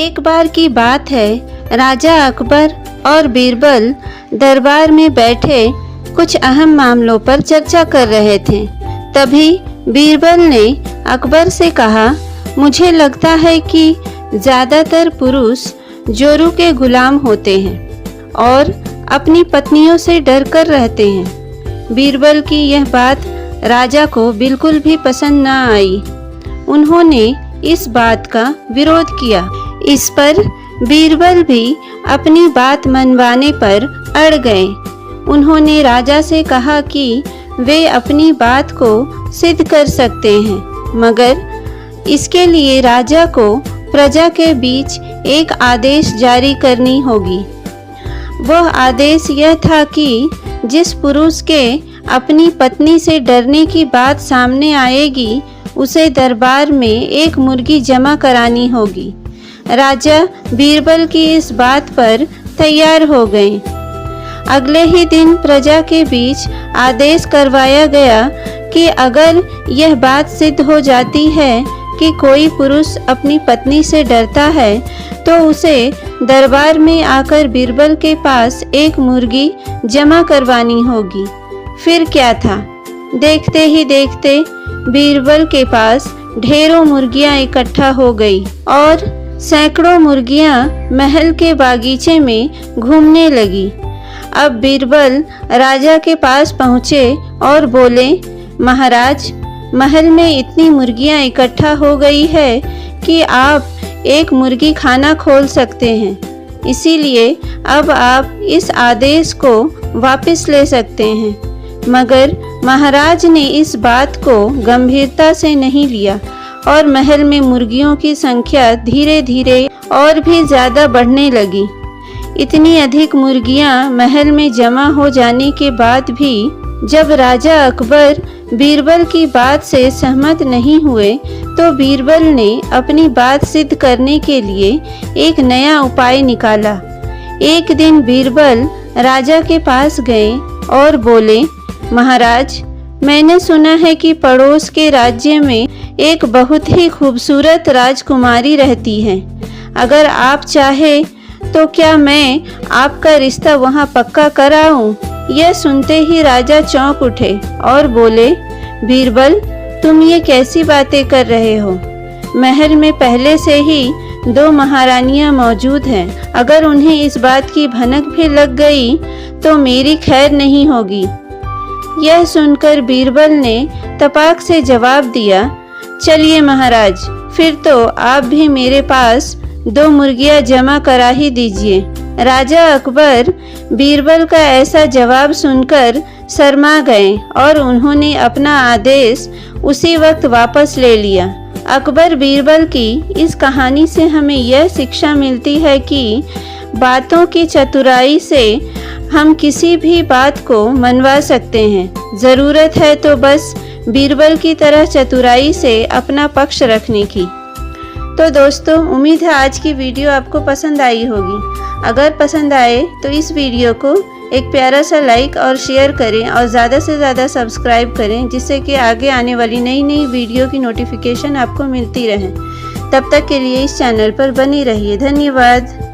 एक बार की बात है, राजा अकबर और बीरबल दरबार में बैठे कुछ अहम मामलों पर चर्चा कर रहे थे। तभी बीरबल ने अकबर से कहा, मुझे लगता है कि ज़्यादातर पुरुष जोरू के गुलाम होते हैं और अपनी पत्नियों से डर कर रहते हैं। बीरबल की यह बात राजा को बिल्कुल भी पसंद न आई। उन्होंने इस बात का विरोध किया। इस पर बीरबल भी अपनी बात मनवाने पर अड़ गए। उन्होंने राजा से कहा कि वे अपनी बात को सिद्ध कर सकते हैं, मगर इसके लिए राजा को प्रजा के बीच एक आदेश जारी करनी होगी। वह आदेश यह था कि जिस पुरुष के अपनी पत्नी से डरने की बात सामने आएगी, उसे दरबार में एक मुर्गी जमा करानी होगी। राजा बीरबल की इस बात पर तैयार हो गए। अगले ही दिन प्रजा के बीच आदेश करवाया गया कि अगर यह बात सिद्ध हो जाती है कि कोई पुरुष अपनी पत्नी से डरता है, तो उसे दरबार में आकर बीरबल के पास एक मुर्गी जमा करवानी होगी। फिर क्या था, देखते ही देखते बीरबल के पास ढेरों मुर्गियां इकट्ठा हो गई और सैकड़ों मुर्गियां महल के बागीचे में घूमने लगी। अब बीरबल राजा के पास पहुँचे और बोले, महाराज, महल में इतनी मुर्गियां इकट्ठा हो गई है कि आप एक मुर्गी खाना खोल सकते हैं। इसीलिए अब आप इस आदेश को वापस ले सकते हैं। मगर महाराज ने इस बात को गंभीरता से नहीं लिया और महल में मुर्गियों की संख्या धीरे धीरे और भी ज़्यादा बढ़ने लगी। इतनी अधिक मुर्गियां महल में जमा हो जाने के बाद भी जब राजा अकबर बीरबल की बात से सहमत नहीं हुए, तो बीरबल ने अपनी बात सिद्ध करने के लिए एक नया उपाय निकाला। एक दिन बीरबल राजा के पास गए और बोले, महाराज, मैंने सुना है कि पड़ोस के राज्य में एक बहुत ही खूबसूरत राजकुमारी रहती है। अगर आप चाहे तो क्या मैं आपका रिश्ता वहां पक्का कराऊं? यह सुनते ही राजा चौंक उठे और बोले, बीरबल, तुम ये कैसी बातें कर रहे हो? महल में पहले से ही 2 महारानियां मौजूद हैं। अगर उन्हें इस बात की भनक भी लग गई तो मेरी खैर नहीं होगी। यह सुनकर बीरबल ने तपाक से जवाब दिया, चलिए महाराज, फिर तो आप भी मेरे पास 2 मुर्गियां जमा करा ही दीजिए। राजा अकबर बीरबल का ऐसा जवाब सुनकर शर्मा गए और उन्होंने अपना आदेश उसी वक्त वापस ले लिया। अकबर बीरबल की इस कहानी से हमें यह शिक्षा मिलती है कि बातों की चतुराई से हम किसी भी बात को मनवा सकते हैं। ज़रूरत है तो बस बीरबल की तरह चतुराई से अपना पक्ष रखने की। तो दोस्तों, उम्मीद है आज की वीडियो आपको पसंद आई होगी। अगर पसंद आए तो इस वीडियो को एक प्यारा सा लाइक और शेयर करें और ज़्यादा से ज़्यादा सब्सक्राइब करें, जिससे कि आगे आने वाली नई वीडियो की नोटिफिकेशन आपको मिलती रहे। तब तक के लिए इस चैनल पर बने रहिए। धन्यवाद।